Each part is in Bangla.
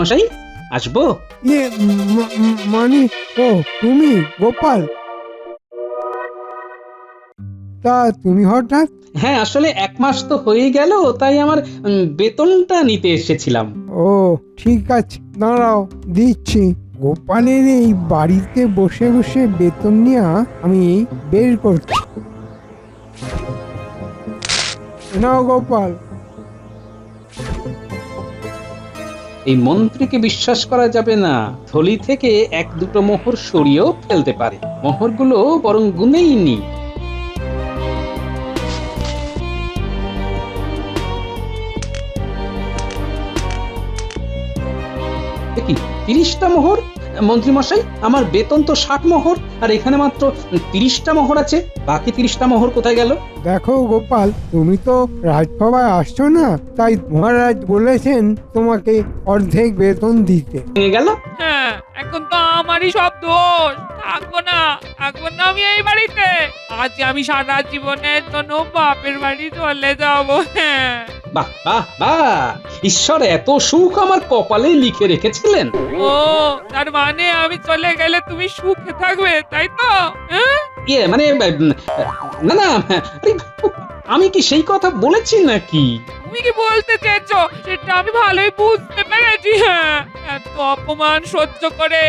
মশাই, আসবো? ইয়ে মানে ও তুমি গোপাল, তা তুমি হঠাৎ? হ্যাঁ, আসলে 1 মাস তো হয়ে গেল, তাই আমার বেতনটা নিতে এসেছিলাম। ও ঠিক আছে, দাঁড়াও দিচ্ছি। গোপালের এই বাড়িতে বসে বসে বেতন নেওয়া আমি বের করছি। নাও গোপাল। এই মন্ত্রীকে বিশ্বাস করা যাবে না। থলি থেকে 1-2টো মোহর সরিয়েও ফেলতে পারে। মোহরগুলো বরং গুনেই নি। কি 30টা মোহর? মন্ত্রী মশাই, আমার বেতন তো 60 মোহর, আর এখানে মাত্র 30টা মোহর আছে। বাকি 30টা মোহর কোথায় গেল? দেখো গোপাল, তুমি তো রাজসভায় আসছো না, তাই মহারাজ বলেছেন তোমাকে অর্ধেক বেতন দিতে। ভেঙে গেল? হ্যাঁ, এখন তো আমারই সব দোষ। থাকবো না আমি এই বাড়িতে। আজ আমি সারা জীবনের জন্য বাপের বাড়ি চলে যাবো। হ্যাঁ। বাহ বাহ বাহ, ঈশ্বর এত সুখ আমার কপালে লিখে রেখেছিলেন। ও, তার মানে আমি চলে গেলে তুমি সুখে থাকবে, তাই তো? হ্যাঁ? ইয়ে মানে না না, আরে, আমি কি সেই কথা বলেছি নাকি? তুমি কি বলতে চেয়েছো সেটা আমি ভালোই বুঝতে পেরেছি। হ্যাঁ, এত অপমান সহ্য করে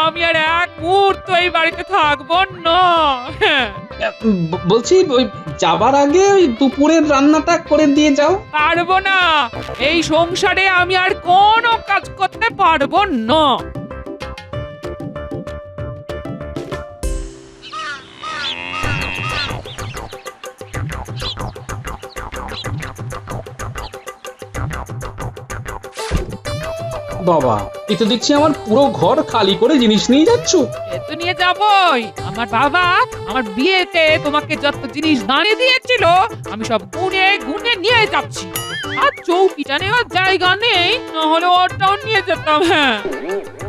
আমি আর এক মুহূর্ত এই বাড়িতে থাকবো না। হ্যাঁ। বলছি ওই যাবার আগে ওই দুপুরের রান্নাটা করে দিয়ে যাও। পারবো না, এই সংসারে আমি আর কোনো কাজ করতে পারবো না। বাবা, এই তো দেখছি আমার পুরো ঘর খালি করে জিনিস নিয়ে যাচ্ছ। এ তো নিয়ে যাবই। আমার বাবা আমার বিয়েতে তোমাকে যত জিনিস দাঁড়িয়ে দিয়েছিল আমি সব গুনে গুনে নিয়ে যাচ্ছি। আর চৌকিটা নেওয়ার জায়গা নেই, নাহলে ওটাও নিয়ে যেতাম। হ্যাঁ,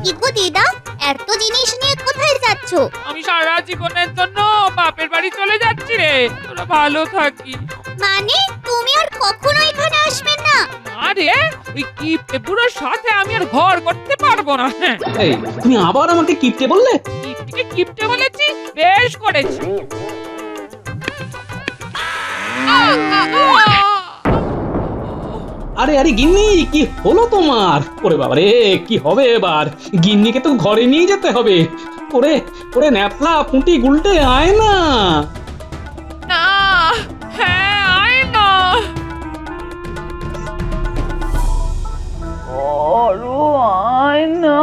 কি গো দিদা, এত জিনিস নিয়ে কোথায় যাচ্ছো? আমি সারা জীবনের জন্য বাপের বাড়ি চলে যাচ্ছি রে। তোরা ভালো থাকিস। মানে তুমি আর কখনো এখানে আসবে না? আরে ওই কিপটে বুড়োর সাথে আমি আর ঘর করতে পারবো না। হ্যাঁ, এই, তুমি আবার আমাকে কিপটে বললে? কিপটে কিপটে বলেছি, বেশ করেছি। আরে আরে গিন্নি, কি হলো তোমার? ওরে বাবা রে, কি হবে এবার? গিন্নিকে তো ঘরে নিয়ে যেতে হবে। ওরে ওরে ন্যাপলা পুঁটি গুলটে আয় না। না, হ্যাঁ, আয় না। আয় না।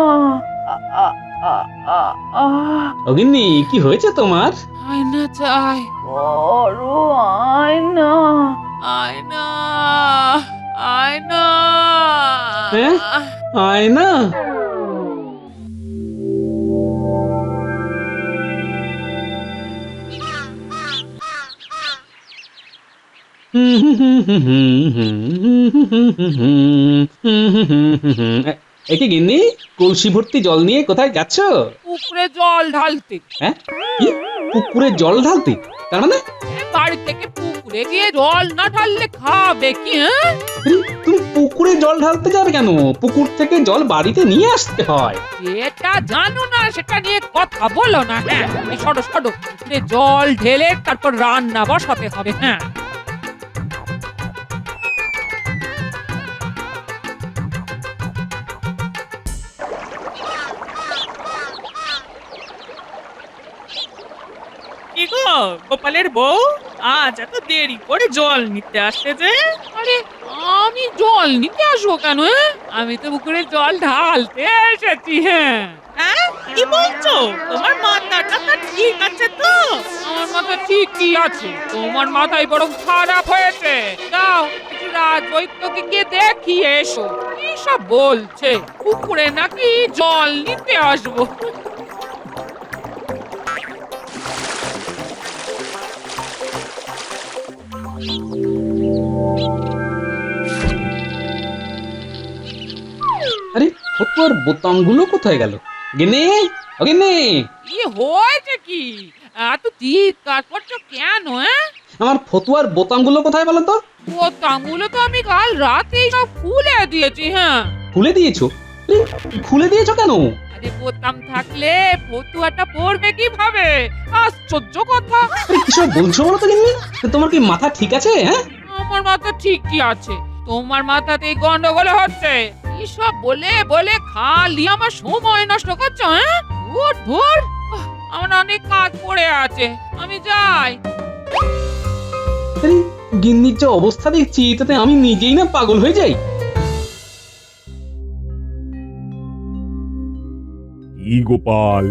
ও গিন্নি, কি হয়েছে তোমার? আয় না চাই। আয় না। আয় না। আয় না। হ্যাঁ? আয় না। একে গিন্নি, কলসি ভর্তি জল নিয়ে কোথায় যাচ্ছ? পুকুরে জল ঢালতে। হ্যাঁ, কি? পুকুরে জল ঢালতে? তার মানে বাড়ি থেকে পুকুরে গিয়ে জল না ঢাললে খাবে কি? হ্যাঁ, তুমি পুকুরে জল ঢালতে যাবে কেন? পুকুর থেকে জল বাড়িতে নিয়ে আসতে হয়। যেটা জানো না সেটা নিয়ে কথা বলো না। হ্যাঁ, এই সরো সরো, পুকুরে জল ঢেলে তারপর রান্না বসাতে হবে। হ্যাঁ, কি গো গোপালের বউ, আজ এত দেরি করে জল নিতে আসছে যে? আরে আমি জল নিতে আসবো কেন? আমি তো পুকুরে জল ঢালতে এসেছি। হ্যাঁ, হ্যাঁ, কি বলছো? তোমার মাথাটা তো ঠিক আছে তো? আমার মাথা ঠিকই আছে, তোমার মাথায় বরং খারাপ হয়েছে। যাও একটু রাজবৈদ্যকে গিয়ে দেখিয়ে এসো। কি সব বলছে, পুকুরে নাকি জল নিতে আসবো। আরে ফতুয়ার বোতামগুলো কোথায় গেল? গিন্নি, ও গিন্নি, কি হয়েছে কি? এত চিৎকার করছো কেন? আমার ফতুয়ার বোতামগুলো কোথায় বলো তো? বোতামগুলো তো আমি কাল রাতেই সব খুলে দিয়েছি। হ্যাঁ, খুলে দিয়েছো? এ, খুলে দিয়েছো কেন? আরে বোতাম থাকলে ফতুয়াটা পড়বে কিভাবে? আশ্চর্য কথা। আরে কিসব বলছো বলো তো গিন্নি? তোমার কি মাথা ঠিক আছে? হ্যাঁ, আমার মাথা ঠিকই আছে, তোমার মাথাতেই গন্ডগোল হচ্ছে। এসব বলে বলে খালি আমার সময় নষ্ট করছো। হ্যাঁ, ধুর ধুর। আমার অনেক কাজ পড়ে আছে, আমি যাই। আরে গিন্নির যে অবস্থা দেখছি তাতে আমি নিজেই না পাগল হয়ে যাই। কি গোপাল,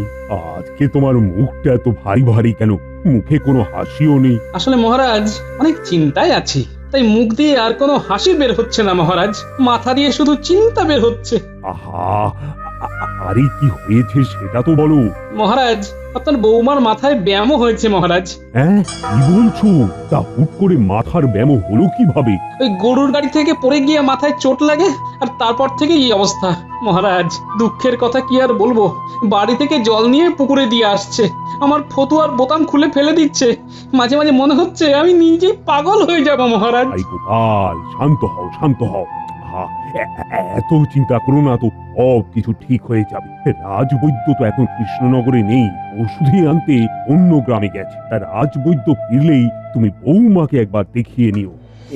আজকে তোমার মুখটা এত ভারী ভারী কেন? মুখে কোনো হাসিও নেই। আসলে মহারাজ অনেক চিন্তায় আছি, তাই মুখ দিয়ে আর কোনো হাসি বের হচ্ছে না মহারাজ, মাথা দিয়ে শুধু চিন্তা বের হচ্ছে। আহা, আরে কি হয়েছে সেটা তো বলো। মহারাজ আপনার বৌমার মাথায় ব্যায়ামও হয়েছে মহারাজ। হ্যাঁ, কি বলছো? তা হুট করে মাথার ব্যায়াম হলো কিভাবে? ওই গরুর গাড়ি থেকে পড়ে গিয়ে মাথায় চোট লাগে, আর তারপর থেকে এই অবস্থা। মহারাজ দুঃখের কথা কি আর বলবো, বাড়ি থেকে জল নিয়ে পুকুরে দিয়ে আসছে, আমার ফতুয়ার বোতাম খুলে ফেলে দিচ্ছে। মাঝে মাঝে মনে হচ্ছে আমি নিজেই পাগল হয়ে যাব মহারাজ। আই গোপাল, শান্ত হও, শান্ত হও। আহা, এত চিন্তা করো না তো, সব কিছু ঠিক হয়ে যাবে। রাজবৈদ্য তো এখন কৃষ্ণনগরে নেই, ওষুধে আনতে অন্য গ্রামে গেছে। তার রাজবৈদ্য ফিরলেই তুমি বৌমাকে একবার দেখিয়ে নিও।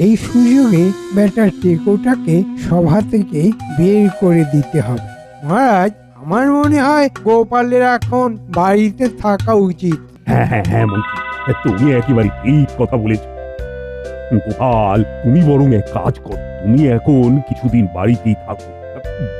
এই সুযোগে বেটার টেকোটাকে সভা থেকে বের করে দিতে হবে। মহারাজ, আমার মনে হয় গোপালের এখন বাড়িতে থাকা উচিত। হ্যাঁ হ্যাঁ হ্যাঁ মন্ত্রী, তুমি একেবারে ঠিক কথা বলেছ। গোপাল, তুমি বরং এক কাজ করো, তুমি এখন কিছুদিন বাড়িতেই থাকো।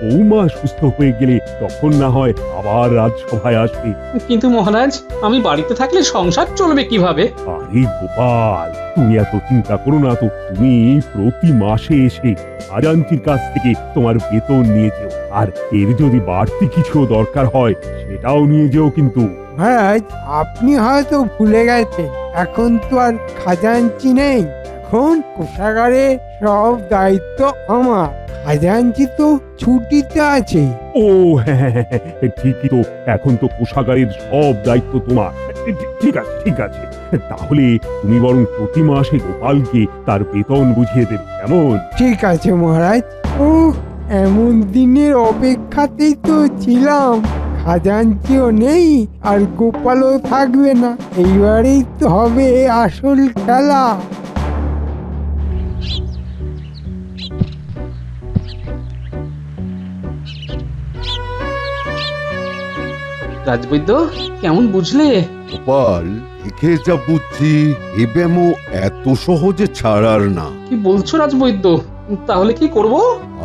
বৌমা সুস্থ হয়ে গেলে তখন না হয় আবার রাজসভায় আসবে। কিন্তু মহারাজ আমি বাড়িতে থাকলে সংসার চলবে কিভাবে? আরে গোপাল, তুমি এত চিন্তা করো না তো। তুমি প্রতি মাসে এসে খাজাঞ্চির কাছ থেকে তোমার বেতন নিয়ে যেও, আর এর যদি বাড়তি কিছু দরকার হয় সেটাও নিয়ে যেও কিন্তু। মহারাজ, আপনি হয়তো ভুলে গেছেন, এখন তো আর খাজাঞ্চি নেই, এখন কোষাগারে সব দায়িত্ব আমার। খাজাঞ্চি তো ছুটিতে আছে। ও হ্যাঁ হ্যাঁ হ্যাঁ, ঠিকই তো, এখন তো কোষাগারের সব দায়িত্ব তোমার। ঠিক আছে ঠিক আছে, তাহলে তুমি বরং প্রতি মাসে গোপালকে তার বেতন বুঝিয়ে দেবে, কেমন? ঠিক আছে মহারাজ। ও, এমন দিনের অপেক্ষাতেই তো ছিলাম। খাজাঞ্চিও নেই আর গোপালও থাকবে না, এইবারেই তো হবে আসল খেলা। রাজবৈদ্য কেমন বুঝলে? গোপাল, দেখে যা বুঝছি এ ব্যামো এত সহজে ছাড়ার না। কি বলছো রাজবৈদ্য? তাহলে কি করব?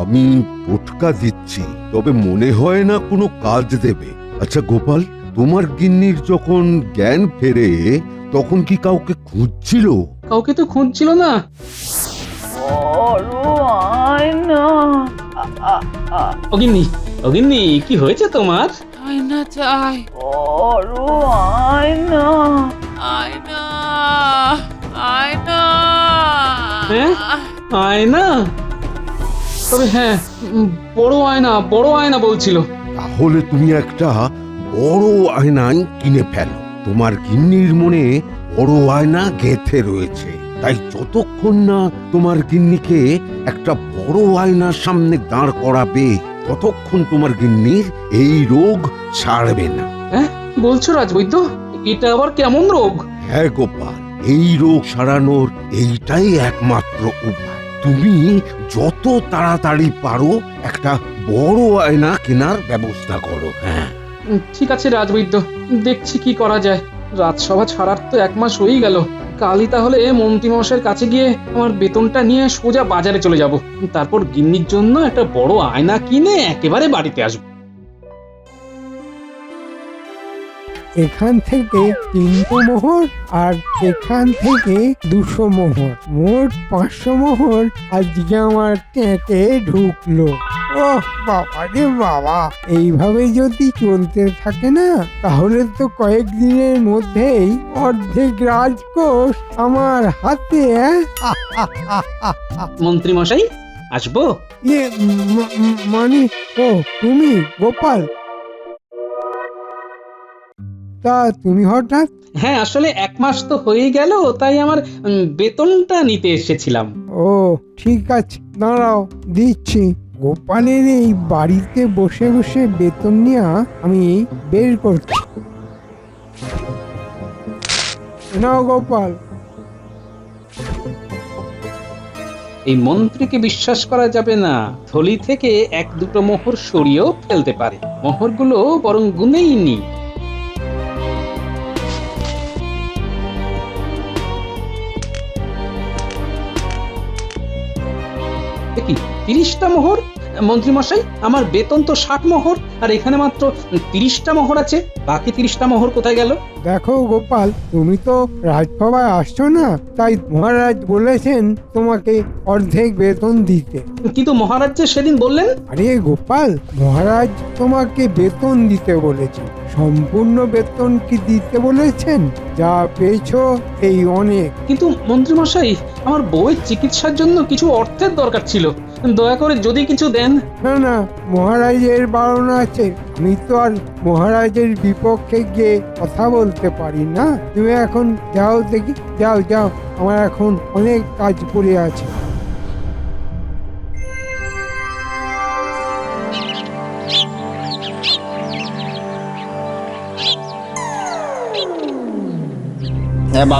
আমি টোটকা দিচ্ছি, তবে মনে হয় না কোনো কাজ দেবে। আচ্ছা গোপাল, তোমার গিন্নির যখন জ্ঞান ফেরে তখন কি কাউকে খুঁজছিল? কাউকে তো খুঁজছিল না। অগিন্নি, অগিন্নি কি হয়েছে তোমার? আয়না চাই, আয়না, আয়না, আয়না। হ্যাঁ? আয়না? তবে হ্যাঁ, বড় আয়না, বড় আয়না বলছিল। তাহলে তুমি একটা বড় আয়নাই কিনে ফেলো। তোমার গিন্নির মনে বড় আয়না গেঁথে রয়েছে, তাই যতক্ষণ না তোমার গিন্নিকে একটা বড় আয়নার সামনে দাঁড় করাবে ততক্ষণ তোমার গিন্নির এই রোগ ছাড়বে না। হ্যাঁ কি বলছো রাজবৈদ্য? এটা আবার কেমন রোগ? হ্যাঁ গোপাল, এই রোগ সারানোর এইটাই একমাত্র উপায়। তুমি যত তাড়াতাড়ি পারো একটা বড় আয়না কেনার ব্যবস্থা করো। হ্যাঁ, ঠিক আছে রাজবৈদ্য, দেখছি কি করা যায়। রাজসভা ছাড়ার তো 1 মাস হয়েই গেল। কালই তাহলে মন্ত্রীমশাইয়ের কাছে গিয়ে আমার বেতনটা নিয়ে সোজা বাজারে চলে যাব, তারপর গিন্নির জন্য একটা বড় আয়না কিনে একেবারে বাড়িতে আসবো। এখান থেকে 300 মোহর আর এখান থেকে 200 মোহর, মোট 500 মোহর আজকে আমার ট্যাঁকে ঢুকলো। ও বাবা রে বাবা, এইভাবে যদি চলতে থাকে না তাহলে তো কয়েকদিনের মধ্যেই অর্ধেক রাজকোষ আমার হাতে। মন্ত্রীমশাই আসবো? মানে, ও তুমি গোপাল? তা তুমি হঠাৎ? হ্যাঁ আসলে 1 মাস তো হয়েই গেল, তাই আমার বেতনটা নিতে এসেছিলাম। ও ঠিক আছে, দাঁড়াও দিচ্ছি। গোপালের এই বাড়িতে বসে বসে বেতন নেওয়া আমি বের করছি। নাও গোপাল। এই মন্ত্রীকে বিশ্বাস করা যাবে না। থলি থেকে এক দুটো মোহর সরিয়েও ফেলতে পারে। মোহরগুলো বরং গুনেই নি। কি 30টা মোহর? মন্ত্রী মশাই, আমার বেতন তো 60 মোহর, আর এখানে মাত্র 30টা মোহর আছে। বাকি 30টা মোহর কোথায় গেল? দেখো গোপাল, তুমি তো রাজসভায় আসছো না, তাই মহারাজ বলেছেন তোমাকে অর্ধেক বেতন দিতে। কিন্তু মহারাজ যে সেদিন বললেন। আরে গোপাল, মহারাজ তোমাকে বেতন দিতে বলেছেন, সম্পূর্ণ বেতন কি দিতে বলেছেন? যা পেয়েছো এই অনেক। কিন্তু মন্ত্রী মশাই, আমার বউয়ের চিকিৎসার জন্য কিছু অর্থের দরকার ছিল। দয়া করে যদি কিছু দেন। না না, মহারাজের বারণ আছে। আমি তো আর মহারাজের বিপক্ষে গিয়ে কথা বলতে পারি না। তুমি এখন যাও দেখি, যাও যাও, আমার এখন অনেক কাজ পড়ে আছে।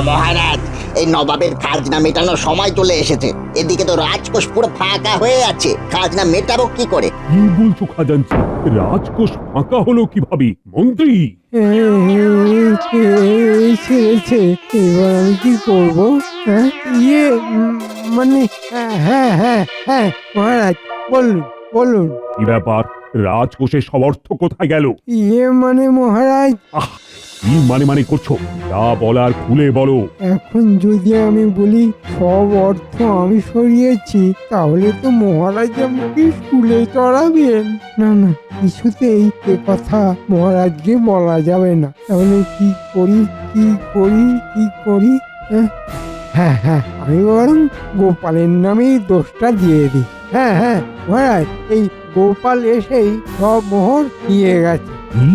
মহারাজ, এই নবাবের খাজনা মেটানোর সময় চলে এসেছে। এদিকে তো রাজকোষ পুরো ফাঁকা হয়ে আছে, খাজনা মেটাবো কি করে? কি বলছো খাজাঞ্চি? রাজকোষ ফাঁকা হলো কিভাবে? মন্ত্রী, ছেড়েছে, এবার আমি কি করবো? হ্যাঁ, মানে হ্যাঁ হ্যাঁ হ্যাঁ মহারাজ, বলুন বলুন। কি ব্যাপার? রাজকোষে সব অর্থ কোথায় গেল? মানে মহারাজ, কি মানে করছো? যা বলার খুলে বলো। এখন যদি আমি বলি সব অর্থ আমি সরিয়েছি, তাহলে তো মহারাজ আমাকে স্কুলে চড়াবেন। না না, কিছুতেই এ কথা মহারাজকে বলা যাবে না। তাহলে কি করি, কি করি, কি করি? হ্যাঁ হ্যাঁ, আমি বরং গোপালের নামেই দোষটা দিয়ে দিই। হ্যাঁ হ্যাঁ মহারাজ, এই গোপাল এসেই সব মোহর নিয়ে গেছে। কি?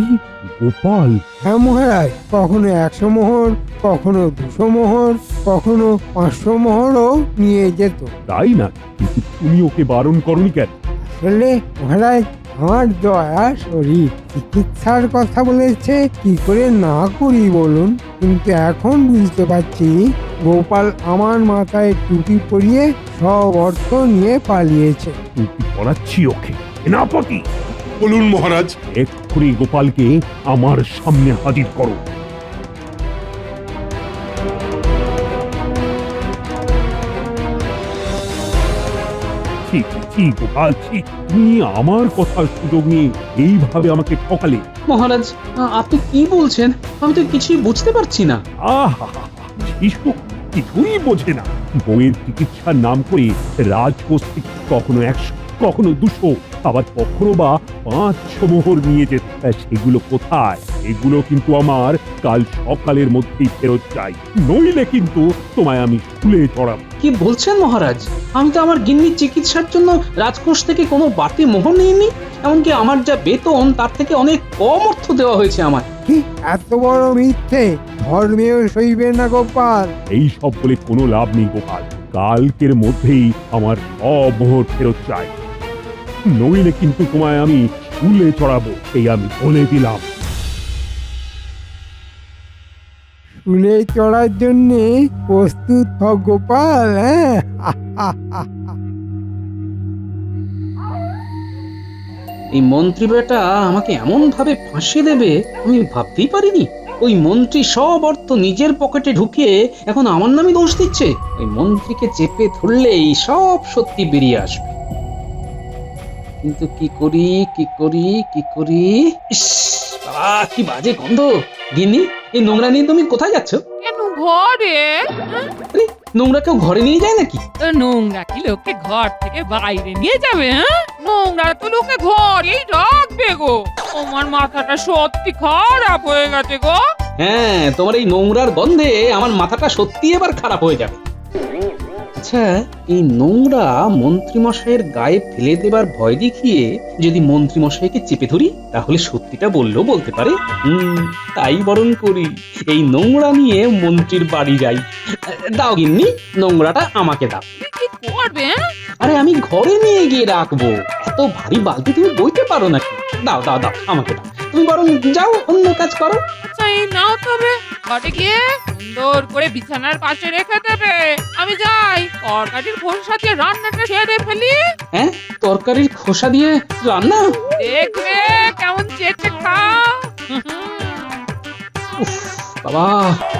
গোপাল? হ্যাঁ মহারাজ, কখনো 100 মোহর, কখনো 200 মোহর, কখনো 500 মোহরও নিয়ে যেত। তাই না? কিন্তু তুমি ওকে বারণ করনি কেন? আসলে মহারাজ, আমার দয়া শরীর, চিকিৎসার কথা বলেছে, কি করে না করি বলুন? কিন্তু এখন বুঝতে পারছি গোপাল আমার মাথায় টুপি পরিয়ে সব অর্থ নিয়ে পালিয়েছে। টুপি পরাচ্ছি ওকে, সেনাপতি। বলুন মহারাজ। এক্ষুনি গোপালকে আমার সামনে হাজির করো। গোপাল, তুমি আমার কথার সুযোগ নিয়ে এইভাবে আমাকে ঠকালে। মহারাজ, আপনি কি বলছেন? আমি তো কিছুই বুঝতে পারছি না। আহা, শিশু কিছুই বোঝে না। বইয়ের চিকিৎসার নাম করে রাজকোষ থেকে কখনো 100, কখনো 200, আবার কখনো বা 500 মোহর নিয়ে যেত। সেগুলো কোথায়? এগুলো কিন্তু আমার কাল সকালের মধ্যেই ফেরত চাই, নইলে কিন্তু তোমায় আমি স্কুলে চড়াবো। কি বলছেন মহারাজ? আমি তো আমার গিন্নির চিকিৎসার জন্য রাজকোষ থেকে কোনো বাড়তি মোহর নিইনি। এমনকি আমার যা বেতন তার থেকে অনেক কম অর্থ দেওয়া হয়েছে আমার। কি এত বড় মিথ্যে? ধর্মেও সইবে না গোপাল। এই সব বলে কোনো লাভ নেই গোপাল। কালকের মধ্যেই আমার সব মোহর ফেরত চাই, নইলে কিন্তু তোমায় আমি স্কুলে চড়াবো, এই আমি বলে দিলাম। শুলে চড়ার জন্যে প্রস্তুত হ গোপাল। হ্যাঁ, এই মন্ত্রী বেটা আমাকে এমন ভাবে ফাঁসিয়ে দেবে আমি ভাবতেই পারিনি। ওই মন্ত্রী সব অর্থ নিজের পকেটে ঢুকিয়ে এখন আমার নামে দোষ দিচ্ছে। ওই মন্ত্রীকে চেপে ধরলেই সব সত্যি বেরিয়ে আসবে। কিন্তু কি করি, কি করি, কি করি? ইস বাবা, কি বাজে গন্ধ! গিন্নি, এই নোংরা নিয়ে তুমি কোথায় যাচ্ছ? কেন ঘরে? আরে, নোংরা কেউ ঘরে নিয়ে যায় নাকি? তো নোংরা কি লোককে ঘর থেকে বাইরে নিয়ে যাবে? হ্যাঁ, নোংরা তো লোকে ঘরেই রাখবে গো। আমার মাথাটা সত্যি খারাপ হয়ে গেছে গো। হ্যাঁ, তোমার এই নোংরার গন্ধে আমার মাথাটা সত্যি এবার খারাপ হয়ে যাবে। আচ্ছা, এই নোংরা মন্ত্রীমশাইয়ের গায়ে ফেলে দেবার ভয় দেখিয়ে যদি মন্ত্রীমশাইকে চেপে ধরি, তাহলে সত্যিটা বললেও বলতে পারে। তাই বরং করি, এই নোংরা নিয়ে মন্ত্রীর বাড়ি যাই। দাও গিন্নি, নোংরাটা আমাকে দাও। কি করবে? আরে আমি ঘরে নিয়ে গিয়ে রাখবো, এত ভারী বালতি তুমি বইতে পারো নাকি? দাও দাও দাও, আমাকে দাও। তুমি বরং যাও, অন্য কাজ করো। আচ্ছা, এই নাও তবে, ঘরে গিয়ে সুন্দর করে বিছানার পাশে রেখে দেবে। আমি যাই, তরকারির খোসা দিয়ে রান্নাটা সেরে ফেলি। হ্যাঁ, তরকারির খোসা দিয়ে রান্না? দেখবে কেমন চেটে খা। উফ, বাবা,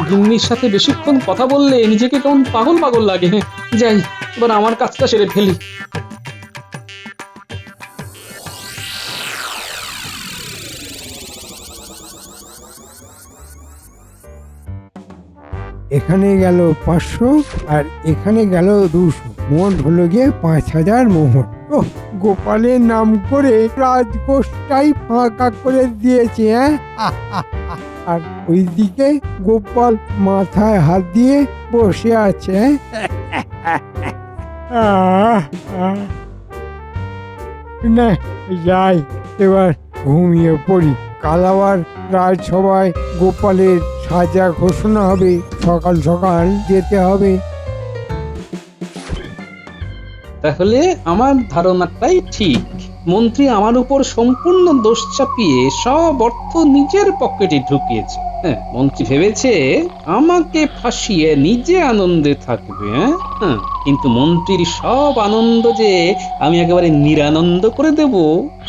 গিন্নির সাথে বেশিক্ষণ কথা বললে নিজেকে কেমন পাগল পাগল লাগে। যাই, এবার আমার কাজটা সেরে ফেলি। এখানে গেল 500 আর এখানে গেল 200, মোট হলো গিয়ে 5000 মোহর। ও, গোপালের নাম করে রাজকোষটাই ফাঁকা করে দিয়েছে। আর ওইদিকে গোপাল মাথায় হাত দিয়ে বসে আছে। না, যাই, এবার ঘুমিয়ে পড়ি। কাল আবার রাজসভায় গোপালের সাজা ঘোষণা হবে, সকাল সকাল যেতে হবে। তাহলে আমার ধারণাটাই ঠিক, মন্ত্রী আমার উপর সম্পূর্ণ দোষ চাপিয়ে সব অর্থ নিজের পকেটে ঢুকিয়েছে। হ্যাঁ, মন্ত্রী ভেবেছে আমাকে ফাঁসিয়ে নিজে আনন্দে থাকবে। হ্যাঁ, কিন্তু মন্ত্রীর সব আনন্দ যে আমি একেবারে নিরানন্দ করে দেব,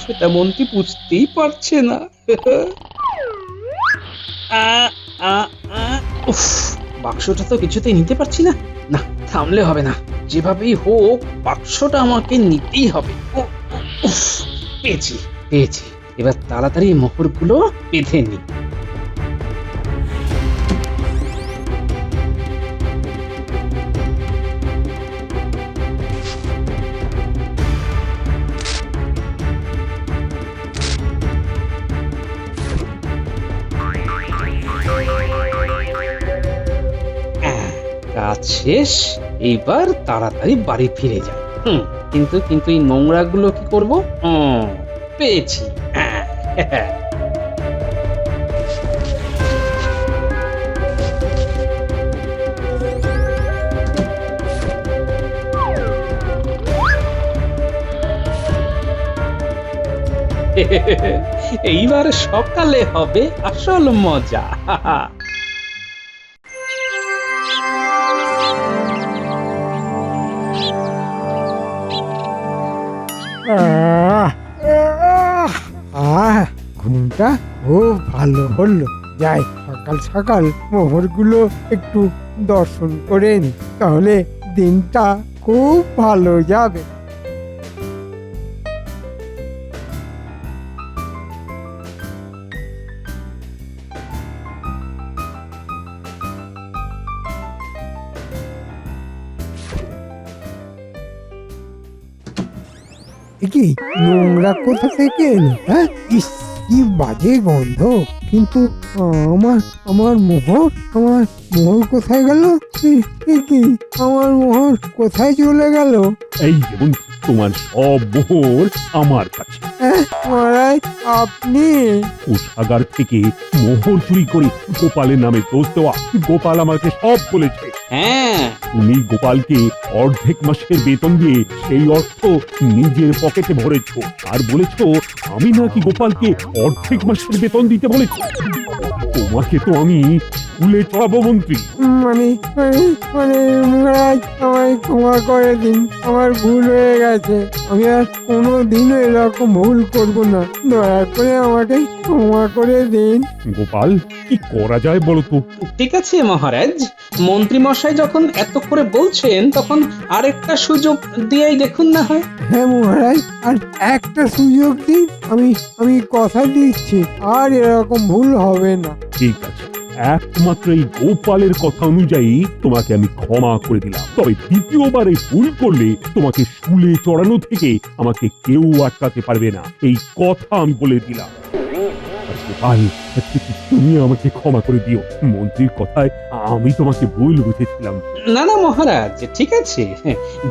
সেটা মন্ত্রী বুঝতেই পারছে না। উফ, বাক্সটা তো কিছুতেই নিতে পারছি না। না, থামলে হবে না, যেভাবেই হোক বাক্সটা আমাকে নিতেই হবে। উফ, পেয়েছি পেয়েছি, এবার তাড়াতাড়ি মোহরগুলো বেঁধে নি। কাজ শেষ, এইবার তাড়াতাড়ি বাড়ি ফিরে যাই। কিন্তু কিন্তু এই নোংরাগুলো কি করব? পেয়েছি। এইবার সকালে হবে আসল মজা। ঘুমটা খুব ভালো হলো। যাই, সকাল সকাল মোহরগুলো একটু দর্শন করে নি, তাহলে দিনটা খুব ভালো যাবে। কি নোংরা কোথা থেকে এলো? হ্যাঁ, ইস, কি বাজে গন্ধ। কিন্তু আমার আমার মোহর কোথায় গেল? কি আমার মোহর কোথায় চলে গেল? এই যেমন তোমার সব মোহর আমার কাছে। মহারাজ, আপনি? কোষাগার থেকে মোহর চুরি করে গোপালের নামে দোষ দেওয়া। গোপাল আমাকে সব বলেছে। হ্যাঁ, তুমি গোপালকে অর্ধেক মাসের বেতন দিয়ে সেই অর্থ নিজের পকেটে ভরেছো, আর বলেছো আমি নাকি গোপালকে অর্ধেক মাসের বেতন দিতে বলেছি। তোমাকে তো আমি স্কুলে চড়াবো মন্ত্রী। মানে মহারাজ, আমায় ক্ষমা করে দিন, আমার ভুল হয়ে গেছে। আমি আর কোনোদিনও এরকম ভুল করব না, দয়া করে আমাকে ক্ষমা করে দিন। গোপাল, কি করা যায় বলো তো? ঠিক আছে মহারাজ, মন্ত্রী মশাই যখন এত করে বলছেন, তখন আরেকটা সুযোগ দিয়েই দেখুন না হয়। হ্যাঁ মহারাজ, আর একটা সুযোগ দিন, আমি কথা দিচ্ছি আর এরকম ভুল হবে না। ঠিক আছে, একমাত্র এই গোপালের কথা অনুযায়ী তোমাকে আমি ক্ষমা করে দিলাম। তবে দ্বিতীয়বার এই ভুল করলে তোমাকে স্কুলে চড়ানো থেকে আমাকে কেউ আটকাতে পারবে না, এই কথা আমি বলে দিলাম। আর গোপাল, তুমি আমাকে ক্ষমা করে দিও। মন্ত্রীর কথায় আমি তোমাকে ভুল বুঝেছিলাম। না না মহারাজ, ঠিক আছে,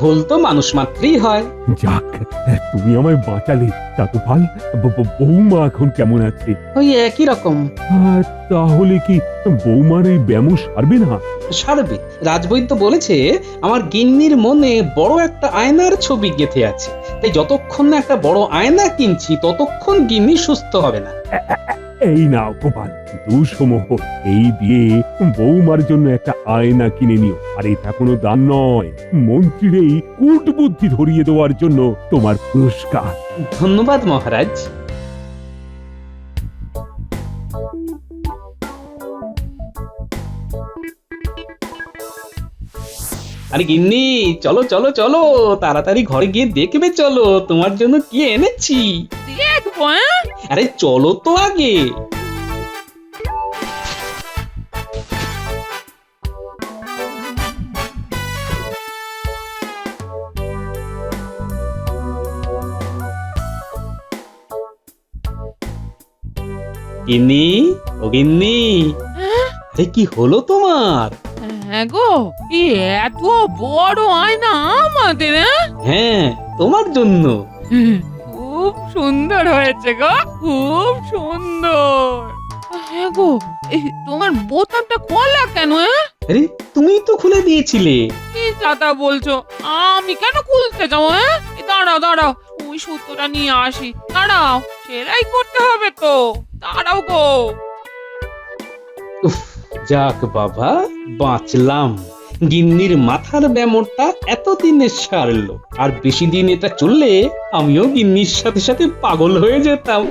ভুল তো মানুষ মাত্রই হয়। যাক, তুমি আমায় বাঁচালে। তা গোপাল, বৌমা এখন কেমন আছে? ওই একই রকম। আর তাহলে কি বৌমার এই ব্যামো সারবে না? সারবে। রাজবৈদ্য বলেছে আমার গিন্নির মনে বড় একটা আয়নার ছবি গেঁথে আছে, তাই যতক্ষণ না একটা বড় আয়না কিনছি ততক্ষণ গিন্নি সুস্থ হবে না। এই নাও গোপাল, 200 মোহর। এই দিয়ে বৌমার জন্য একটা আয়না কিনে নিও। আর এটা কোনো দান নয়, মন্ত্রীর এই কূট বুদ্ধি ধরিয়ে দেওয়ার জন্য তোমার পুরস্কার। ধন্যবাদ মহারাজ। আরে গিন্নি, চলো চলো চলো, তাড়াতাড়ি ঘরে গিয়ে দেখবে, চলো তোমার জন্য কি এনেছি। দেখবো, হ্যাঁ? আরে চলো তো আগে। গিন্নি, ও গিন্নি, আরে কি হলো তোমার? হ্যাঁ গো, কি এত বড় আয়না আমাদের, হ্যাঁ? হ্যাঁ, তোমার জন্য। খুব সুন্দর হয়েছে গো, খুব সুন্দর। হ্যাঁ গো, এই তোমার বোতামটা খোলা কেন, হ্যাঁ? আরে তুমি তো খুলে দিয়েছিলে। কি চাতা বলছো? আমি কেন খুলতে যাবো, হ্যাঁ? দাঁড়াও দাঁড়াও, ওই সুতোটা নিয়ে আসি। দাঁড়াও, সেলাই করতে হবে তো। দাঁড়াও গো। উফ, যাক বাবা, বাঁচলাম। গিন্নির মাথার ব্যামোটা এতদিনে সারলো। আর বেশি দিন এটা চললে আমিও গিন্নির সাথে সাথে পাগল হয়ে যেতাম।